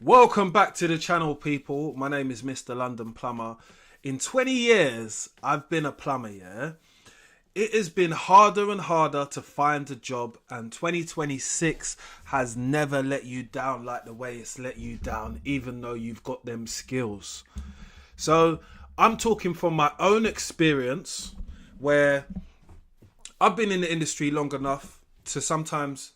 Welcome back to the channel, people. My name is Mr. London Plumber. In 20 years, I've been a plumber, yeah? It has been harder and harder to find a job, and 2026 has never let you down like the way it's let you down, even though you've got them skills. So, I'm talking from my own experience, where I've been in the industry long enough to sometimes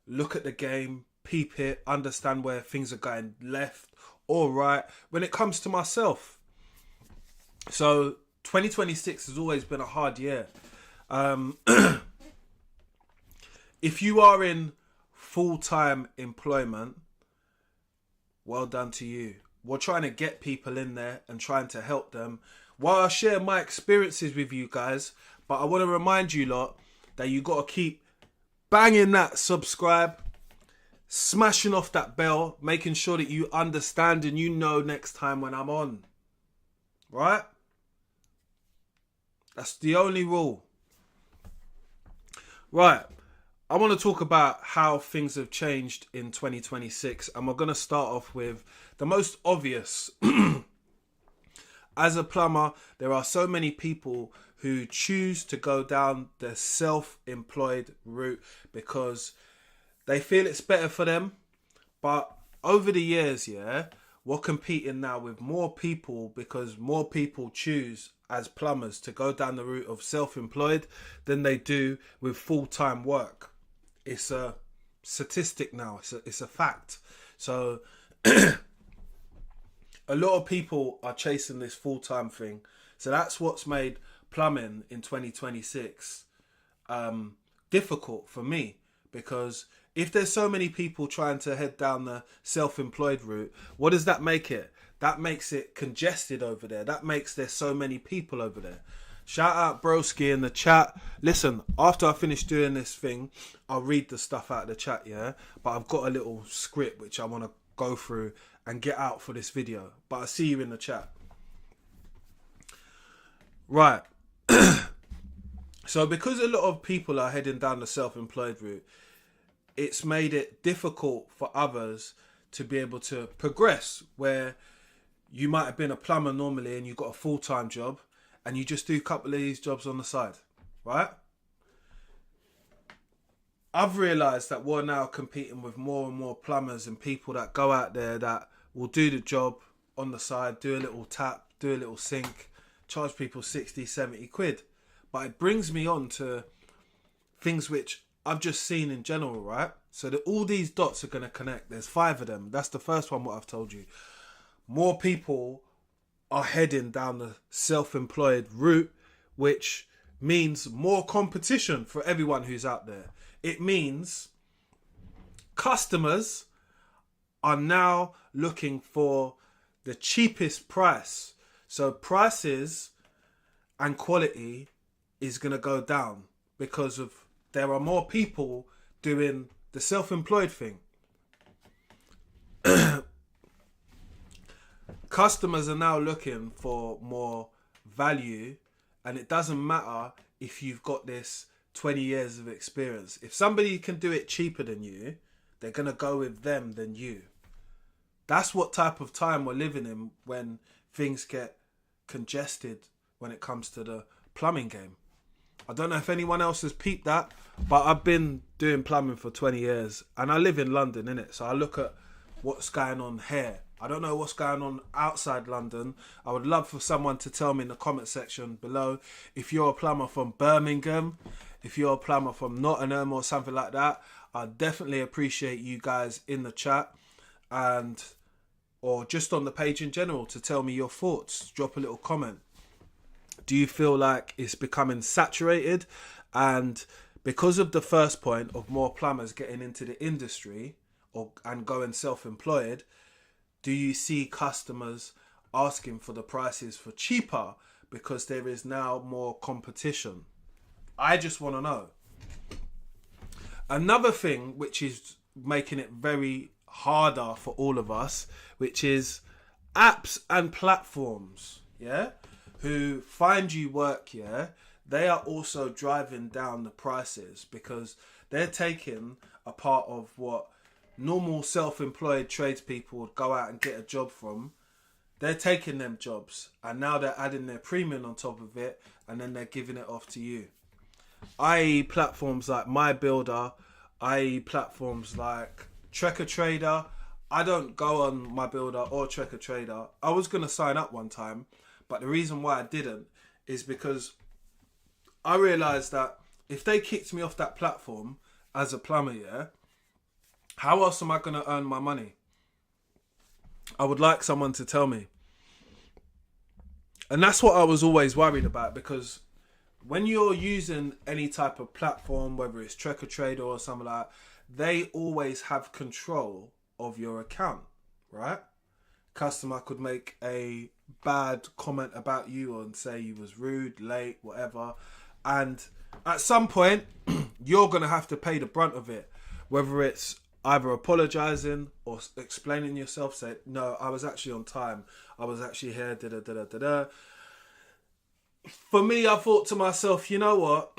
look at the game, peep it, understand where things are going left or right when it comes to myself. So 2026 has always been a hard year. Um, if you are in full-time employment, well done to you. We're trying to get people in there and trying to help them while I share my experiences with you guys. But I want to remind you lot that you got to keep banging that subscribe, smashing off that bell, making sure that you understand and you know next time when I'm on. Right? That's the only rule. Right. I want to talk about how things have changed in 2026, and we're going to start off with the most obvious. As a plumber, there are so many people who choose to go down the self-employed route because they feel it's better for them. But over the years, yeah, we're competing now with more people because more people choose as plumbers to go down the route of self-employed than they do with full-time work. It's a statistic now. It's a fact. So a lot of people are chasing this full-time thing. So that's what's made plumbing in 2026 difficult for me, because if there's so many people trying to head down the self-employed route, what does that make it? That makes it congested over there. That makes there's so many people over there. Shout out Broski in the chat. Listen, after I finish doing this thing, I'll read the stuff out of the chat, yeah? But I've got a little script which I want to go through and get out for this video. But I see you in the chat. Right. So because a lot of people are heading down the self-employed route, it's made it difficult for others to be able to progress, where you might have been a plumber normally and you've got a full-time job and you just do a couple of these jobs on the side, right? I've realised that we're now competing with more and more plumbers and people that go out there that will do the job on the side, do a little tap, do a little sink, charge people 60, 70 quid. But it brings me on to things which I've just seen in general, right? So that all these dots are going to connect. There's 5 of them. That's the first one, what I've told you. More people are heading down the self-employed route, which means more competition for everyone who's out there. It means customers are now looking for the cheapest price. So prices and quality is going to go down because of there are more people doing the self-employed thing. Customers are now looking for more value, and it doesn't matter if you've got this 20 years of experience. If somebody can do it cheaper than you, they're going to go with them than you. That's what type of time we're living in when things get congested when it comes to the plumbing game. I don't know if anyone else has peeped that, but I've been doing plumbing for 20 years and I live in London, innit? So I look at what's going on here. I don't know what's going on outside London. I would love for someone to tell me in the comment section below if you're a plumber from Birmingham, if you're a plumber from Nottingham or something like that. I definitely appreciate you guys in the chat, and or just on the page in general to tell me your thoughts. Drop a little comment. Do you feel like it's becoming saturated? And because of the first point of more plumbers getting into the industry and going self-employed, do you see customers asking for the prices for cheaper because there is now more competition? I just want to know. Another thing which is making it very harder for all of us, which is apps and platforms, yeah, who find you work, yeah, they are also driving down the prices because they're taking a part of what normal self-employed tradespeople would go out and get a job from, they're taking them jobs and now they're adding their premium on top of it and then they're giving it off to you. I.e. platforms like My Builder, i.e. platforms like Trekker Trader. I don't go on My Builder or Trekker Trader. I was going to sign up one time, but the reason why I didn't is because I realised that if they kicked me off that platform as a plumber, yeah, how else am I going to earn my money? I would like someone to tell me. And that's what I was always worried about, because when you're using any type of platform, whether it's Trekker Trader or something like that, they always have control of your account, right? Customer could make a bad comment about you and say you was rude, late, whatever. And at some point, you're going to have to pay the brunt of it. Whether it's either apologising or explaining yourself, say, no, I was actually on time. I was actually here, da-da-da-da-da-da. For me, I thought to myself, you know what?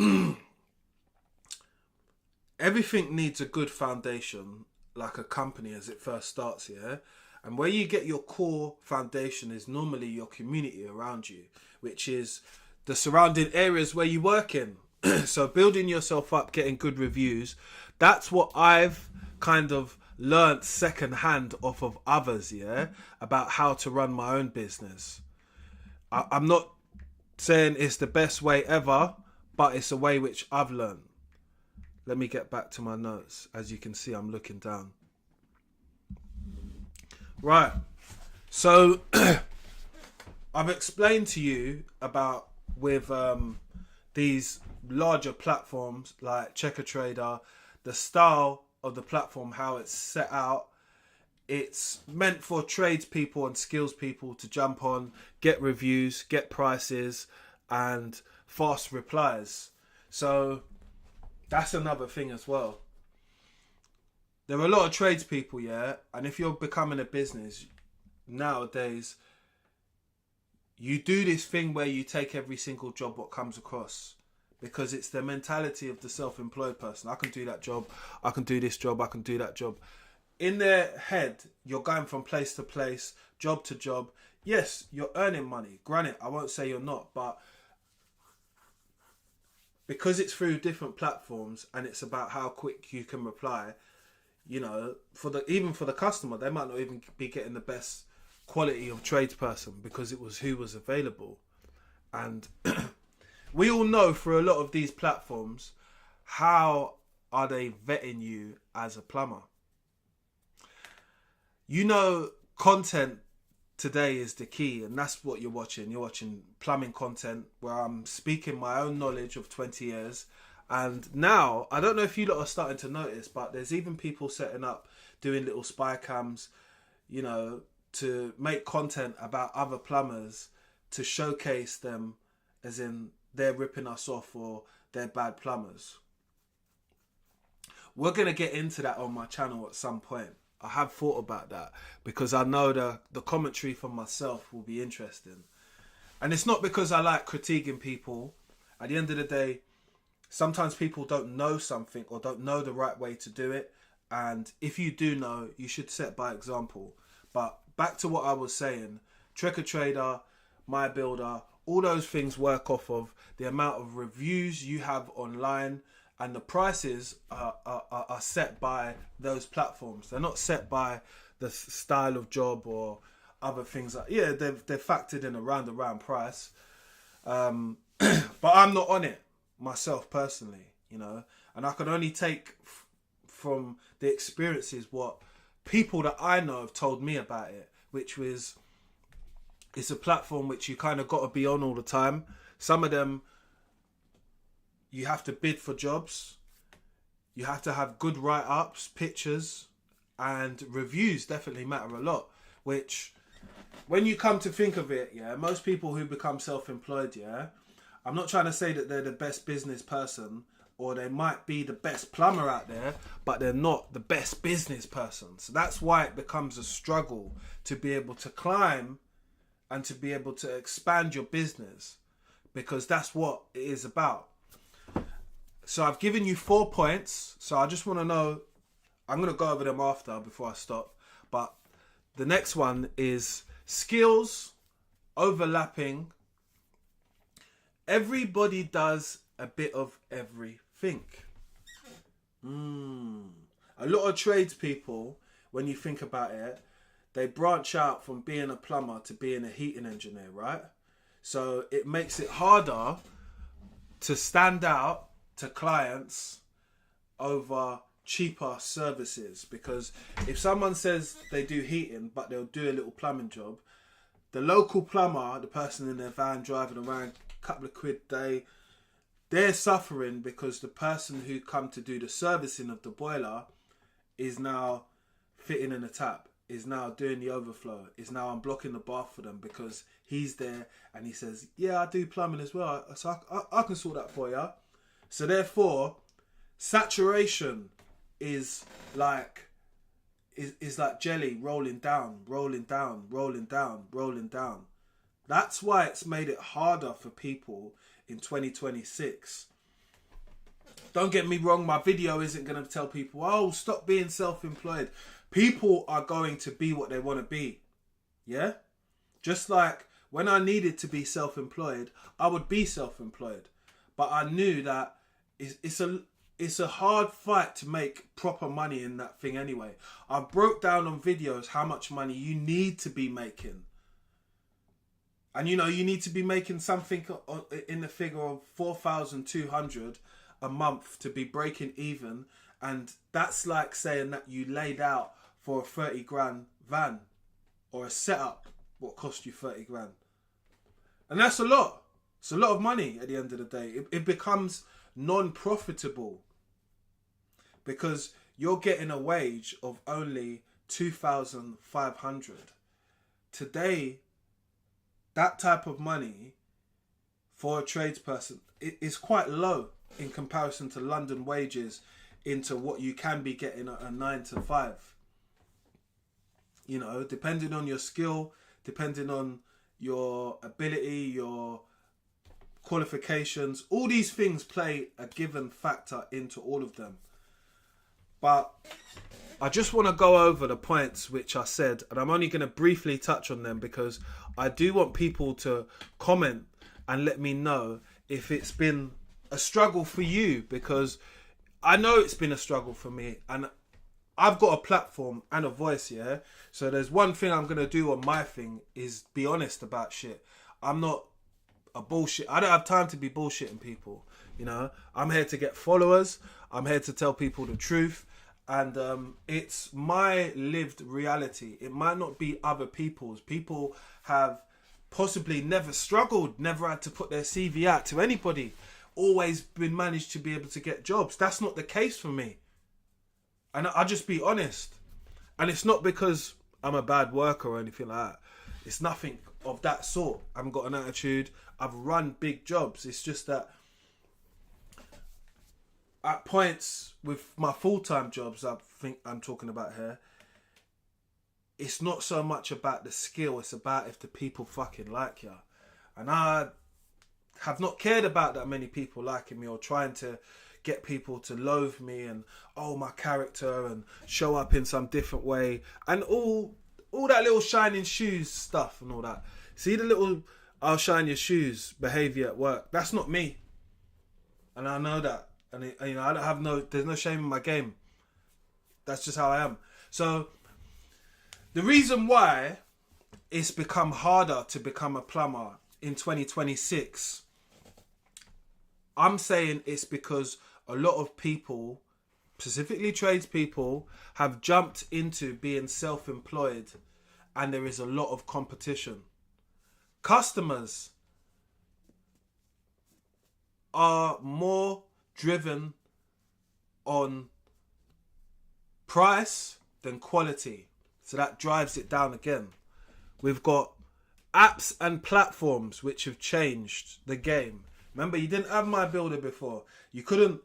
Everything needs a good foundation, like a company as it first starts, yeah? And where you get your core foundation is normally your community around you, which is the surrounding areas where you work in. So building yourself up, getting good reviews, that's what I've kind of learnt secondhand off of others, yeah? About how to run my own business. I'm not saying it's the best way ever, but it's a way which I've learned. Let me get back to my notes. As you can see, I'm looking down. Right. So I've explained to you about with these larger platforms like Trekker Trader, the style of the platform, how it's set out. It's meant for tradespeople and skills people to jump on, get reviews, get prices, and fast replies. So that's another thing as well. There are a lot of tradespeople, yeah, and if you're becoming a business nowadays, you do this thing where you take every single job what comes across, because it's the mentality of the self-employed person. I can do that job, I can do this job, I can do that job. In their head, you're going from place to place, job to job. Yes, you're earning money. Granted, I won't say you're not, but because it's through different platforms and it's about how quick you can reply, you know, even for the customer, they might not even be getting the best quality of tradesperson because it was who was available. And we all know through a lot of these platforms, how are they vetting you as a plumber? You know, content today is the key, and that's what you're watching. You're watching plumbing content where I'm speaking my own knowledge of 20 years. And now, I don't know if you lot are starting to notice, but there's even people setting up, doing little spy cams, you know, to make content about other plumbers to showcase them as in they're ripping us off or they're bad plumbers. We're going to get into that on my channel at some point. I have thought about that because I know the commentary from myself will be interesting. And it's not because I like critiquing people. At the end of the day, sometimes people don't know something or don't know the right way to do it. And if you do know, you should set by example. But back to what I was saying, Trekker Trader, My Builder, all those things work off of the amount of reviews you have online, and the prices are set by those platforms. They're not set by the style of job or other things. Yeah, they're factored in a round price. But I'm not on it myself personally, you know. And I can only take from the experiences what people that I know have told me about it, which was it's a platform which you kind of got to be on all the time. Some of them, you have to bid for jobs. You have to have good write-ups, pictures, and reviews definitely matter a lot. Which, when you come to think of it, yeah, most people who become self-employed, yeah, I'm not trying to say that they're the best business person or they might be the best plumber out there, but they're not the best business person. So that's why it becomes a struggle to be able to climb and to be able to expand your business, because that's what it is about. So I've given you 4 points. So I just want to know, I'm going to go over them after before I stop. But the next one is skills overlapping. Everybody does a bit of everything. A lot of tradespeople, when you think about it, they branch out from being a plumber to being a heating engineer, right? So it makes it harder to stand out to clients over cheaper services, because if someone says they do heating but they'll do a little plumbing job, the local plumber, the person in their van driving around, a couple of quid a day, they're suffering because the person who come to do the servicing of the boiler is now fitting in a tap, is now doing the overflow, is now unblocking the bath for them because he's there and he says, yeah, I do plumbing as well, so I can sort that for you. So therefore, saturation is like jelly rolling down, rolling down, rolling down, rolling down. That's why it's made it harder for people in 2026. Don't get me wrong, my video isn't going to tell people, oh, stop being self-employed. People are going to be what they want to be. Yeah? Just like when I needed to be self-employed, I would be self-employed. But I knew that it's a hard fight to make proper money in that thing anyway. I broke down on videos how much money you need to be making. And you know, you need to be making something in the figure of 4,200 a month to be breaking even. And that's like saying that you laid out for a 30 grand van or a setup what cost you 30 grand. And that's a lot. It's a lot of money at the end of the day. It becomes non-profitable because you're getting a wage of only 2,500. Today, that type of money for a tradesperson is quite low in comparison to London wages into what you can be getting at a 9 to 5. You know, depending on your skill, depending on your ability, your qualifications, all these things play a given factor into all of them. But I just want to go over the points which I said, and I'm only going to briefly touch on them because I do want people to comment and let me know if it's been a struggle for you, because I know it's been a struggle for me, and I've got a platform and a voice, yeah? So there's one thing I'm going to do on my thing is be honest about shit. I'm not a bullshit. I don't have time to be bullshitting people, you know? I'm here to get followers. I'm here to tell people the truth. And it's my lived reality. It might not be other people's. People have possibly never struggled, never had to put their CV out to anybody, always been managed to be able to get jobs. That's not the case for me. And I'll just be honest. And it's not because I'm a bad worker or anything like that. It's nothing of that sort. I haven't got an attitude. I've run big jobs. It's just that at points with my full-time jobs, I think I'm talking about here, it's not so much about the skill. It's about if the people fucking like you. And I have not cared about that many people liking me or trying to get people to loathe me and, oh, my character, and show up in some different way and all that little shining shoes stuff and all that. See the little I'll shine your shoes behaviour at work? That's not me. And I know that. And you know, I don't have there's no shame in my game. That's just how I am. So the reason why it's become harder to become a plumber in 2026, I'm saying it's because a lot of people, specifically tradespeople, have jumped into being self-employed and there is a lot of competition. Customers are more driven on price than quality. So that drives it down again. We've got apps and platforms which have changed the game. Remember, you didn't have My Builder before. You couldn't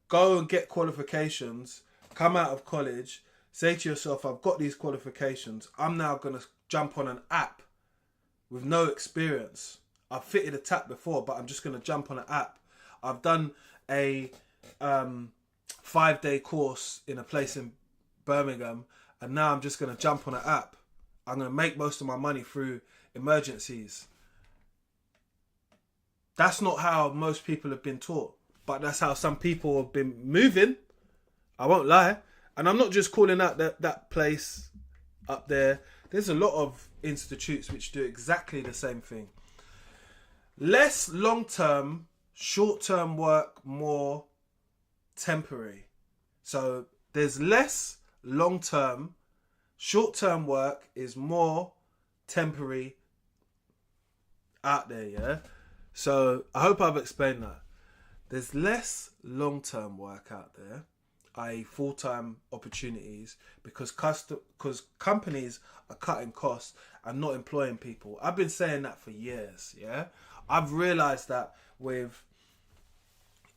go and get qualifications, come out of college, say to yourself, I've got these qualifications. I'm now going to jump on an app with no experience. I've fitted a tap before, but I'm just going to jump on an app. I've done a 5-day course in a place in Birmingham, and now I'm just going to jump on an app. I'm going to make most of my money through emergencies. That's not how most people have been taught, but that's how some people have been moving. I won't lie. And I'm not just calling out that place up there. There's a lot of institutes which do exactly the same thing. Less long-term, short-term work, more temporary. So there's less long-term, short-term work is more temporary out there, yeah? So I hope I've explained that. There's less long-term work out there, i.e. full-time opportunities, because companies are cutting costs and not employing people. I've been saying that for years, yeah? I've realised that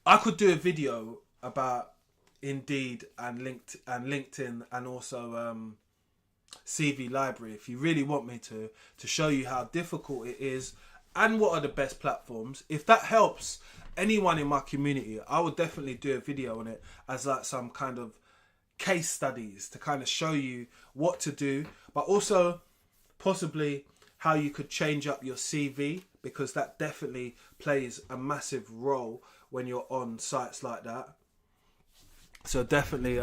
I could do a video about Indeed and LinkedIn and also CV Library if you really want me to show you how difficult it is and what are the best platforms. If that helps anyone in my community, I would definitely do a video on it as like some kind of case studies to kind of show you what to do, but also possibly how you could change up your CV, because that definitely plays a massive role when you're on sites like that. So definitely,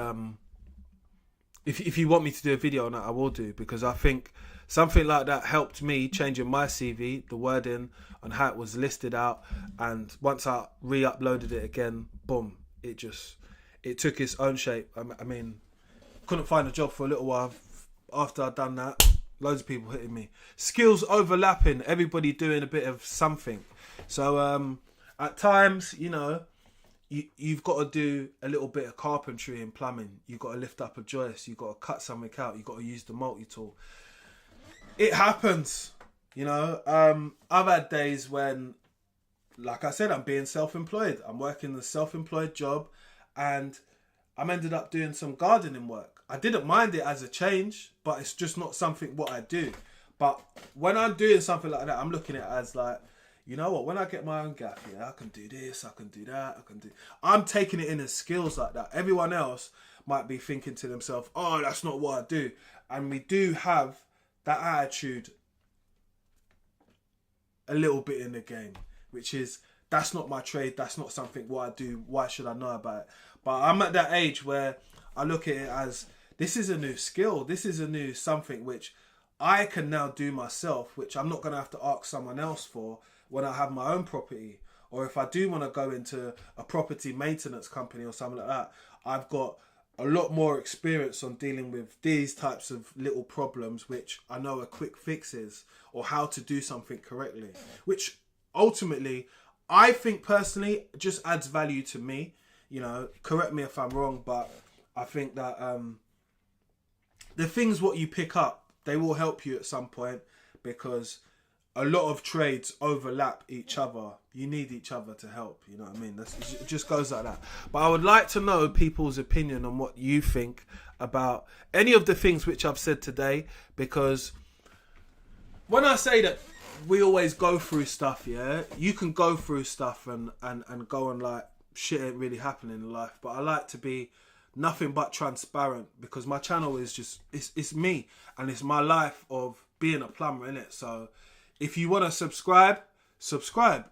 if you want me to do a video on that, I will do, because I think something like that helped me changing my CV, the wording on how it was listed out, and once I re-uploaded it again, boom, it took its own shape. I mean, couldn't find a job for a little while after I'd done that. Loads of people hitting me. Skills overlapping, everybody doing a bit of something. So at times, you know, you've got to do a little bit of carpentry and plumbing. You've got to lift up a joist. You've got to cut something out. You've got to use the multi-tool. It happens, you know. I've had days when, like I said, I'm being self-employed. I'm working the self-employed job, and I'm ended up doing some gardening work. I didn't mind it as a change, but it's just not something what I do. But when I'm doing something like that, I'm looking at it as like, you know what, when I get my own gaff, yeah, I can do this, I can do that, I'm taking it in as skills like that. Everyone else might be thinking to themselves, oh, that's not what I do. And we do have that attitude a little bit in the game, which is, that's not my trade, that's not something what I do, why should I know about it? But I'm at that age where I look at it as, this is a new skill, this is a new something which I can now do myself, which I'm not going to have to ask someone else for when I have my own property. Or if I do want to go into a property maintenance company or something like that, I've got a lot more experience on dealing with these types of little problems, which I know are quick fixes, or how to do something correctly, which ultimately I think personally just adds value to me. You know, correct me if I'm wrong, but I think that the things what you pick up, they will help you at some point, because a lot of trades overlap each other. You need each other to help, you know what I mean? It just goes like that. But I would like to know people's opinion on what you think about any of the things which I've said today, because when I say that we always go through stuff, yeah, you can go through stuff and go on like shit ain't really happening in life, but I like to be nothing but transparent, because my channel is just, it's me, and it's my life of being a plumber, innit? So if you want to subscribe.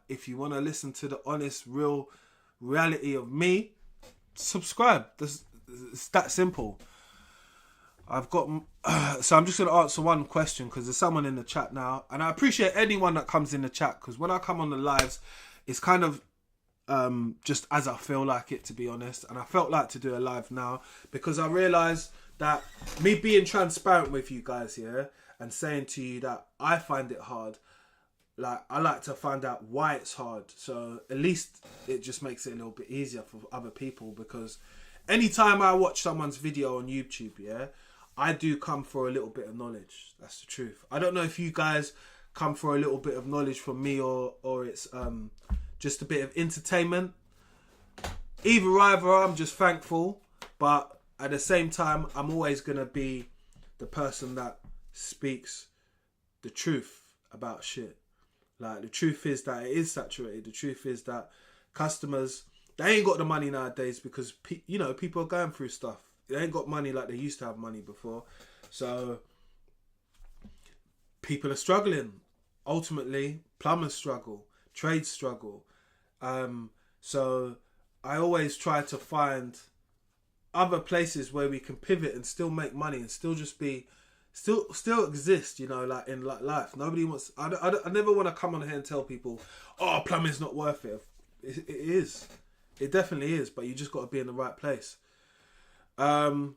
If you want to listen to the honest, real reality of me, subscribe. It's that simple. I've got, so I'm just going to answer one question, because there's someone in the chat now, and I appreciate anyone that comes in the chat, because when I come on the lives, it's kind of just as I feel like it, to be honest. And I felt like to do a live now, because I realised that me being transparent with you guys here and saying to you that I find it hard, like, I like to find out why it's hard. So at least it just makes it a little bit easier for other people, because anytime I watch someone's video on YouTube, yeah, I do come for a little bit of knowledge. That's the truth. I don't know if you guys come for a little bit of knowledge from me, or it's just a bit of entertainment. Either I'm just thankful, but at the same time, I'm always going to be the person that speaks the truth about shit. Like, the truth is that it is saturated. The truth is that customers, they ain't got the money nowadays, because, you know, people are going through stuff. they ain't got money like they used to have money before. So people are struggling. Ultimately, plumbers struggle, trades struggle. So I always try to find other places where we can pivot and still make money and still just be, still exist, you know, like in like life. Nobody wants, I never want to come on here and tell people, oh, plumbing's not worth it. It is. It definitely is, but you just got to be in the right place. I'm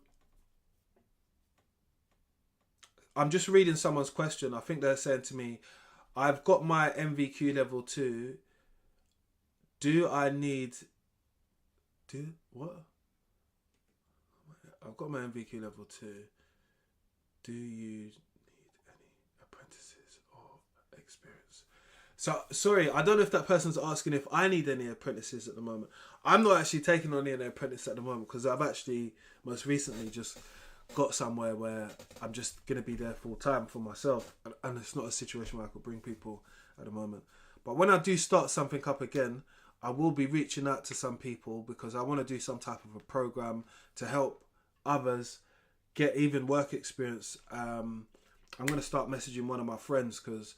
just reading someone's question. I think they're saying to me, I've got my MVQ level 2. Do I need... What? I've got my MVQ level 2. Do you need any apprentices or experience? So, sorry, I don't know if that person's asking if I need any apprentices at the moment. I'm not actually taking on any apprentices at the moment because I've actually most recently just got somewhere where I'm just going to be there full time for myself. And it's not a situation where I could bring people at the moment. But when I do start something up again, I will be reaching out to some people because I want to do some type of a program to help others get even work experience. I'm going to start messaging one of my friends because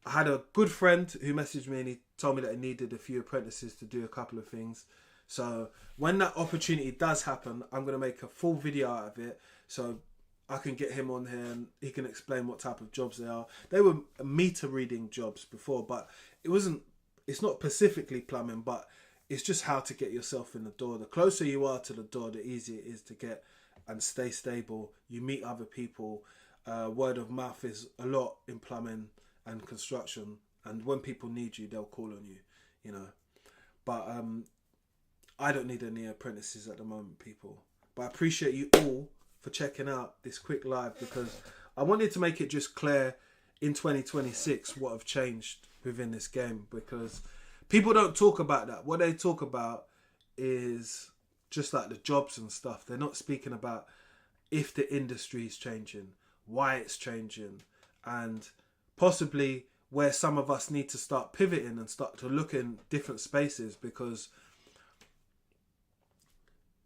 I had a good friend who messaged me and he told me that he needed a few apprentices to do a couple of things. So when that opportunity does happen, I'm going to make a full video out of it so I can get him on here and he can explain what type of jobs they are. They were meter reading jobs before, but it's not specifically plumbing, but it's just how to get yourself in the door. The closer you are to the door, the easier it is to get and stay stable. You meet other people. Word of mouth is a lot in plumbing and construction. And when people need you, they'll call on you, you know. But I don't need any apprentices at the moment, people. But I appreciate you all for checking out this quick live because I wanted to make it just clear in 2026 what have changed within this game because people don't talk about that. What they talk about is just like the jobs and stuff. They're not speaking about if the industry is changing, why it's changing, and possibly where some of us need to start pivoting and start to look in different spaces because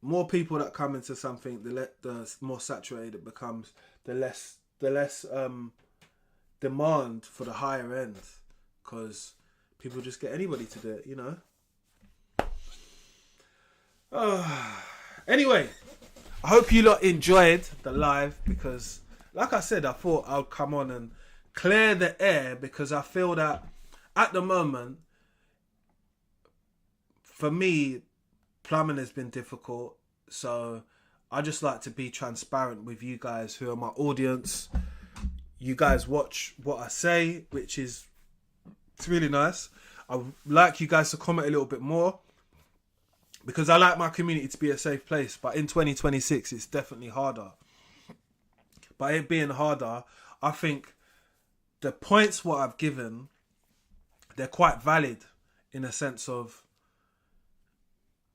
more people that come into something, the more saturated it becomes, the less demand for the higher end because people just get anybody to do it, you know. Anyway, I hope you lot enjoyed the live because, like I said, I thought I'd come on and clear the air because I feel that at the moment, for me, plumbing has been difficult. So I just like to be transparent with you guys who are my audience. You guys watch what I say, which is it's really nice. I would like you guys to comment a little bit more because I like my community to be a safe place. But in 2026, it's definitely harder. By it being harder, I think the points what I've given, they're quite valid in a sense of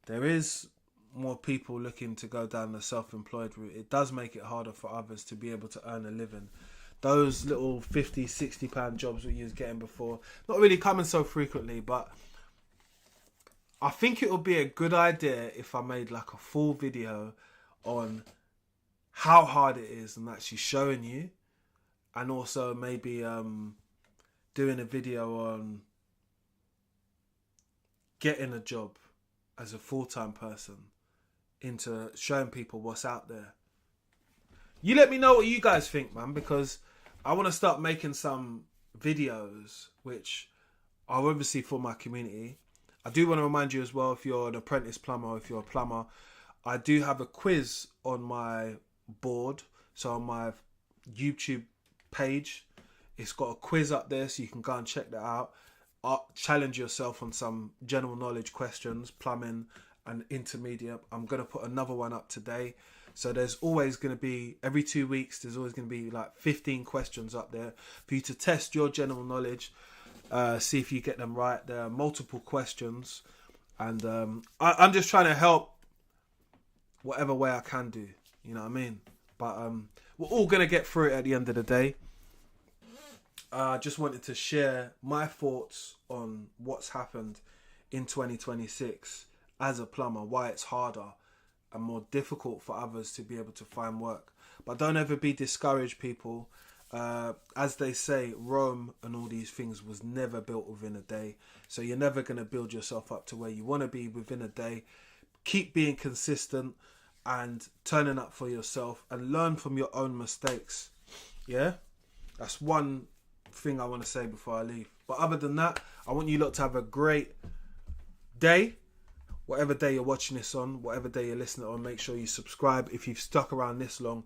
there is more people looking to go down the self-employed route. It does make it harder for others to be able to earn a living. Those little 50, 60 pound jobs that you was getting before, not really coming so frequently, but I think it would be a good idea if I made like a full video on how hard it is and actually showing you, and also maybe doing a video on getting a job as a full-time person into showing people what's out there. You let me know what you guys think, man, because I want to start making some videos which are obviously for my community. I do want to remind you as well, if you're an apprentice plumber or if you're a plumber, I do have a quiz on my board. So on my YouTube page, it's got a quiz up there, so you can go and check that out. Challenge yourself on some general knowledge questions, plumbing and intermediate. I'm going to put another one up today. So there's always going to be, every 2 weeks, there's always going to be like 15 questions up there for you to test your general knowledge, see if you get them right. There are multiple questions, and I'm just trying to help whatever way I can do, you know what I mean? But we're all going to get through it at the end of the day. I just wanted to share my thoughts on what's happened in 2026 as a plumber, why it's harder, and more difficult for others to be able to find work. But don't ever be discouraged, people. As they say, Rome and all these things was never built within a day. So you're never going to build yourself up to where you want to be within a day. Keep being consistent and turning up for yourself, and learn from your own mistakes. Yeah? That's one thing I want to say before I leave. But other than that, I want you lot to have a great day. Whatever day you're watching this on, whatever day you're listening on, make sure you subscribe. If you've stuck around this long,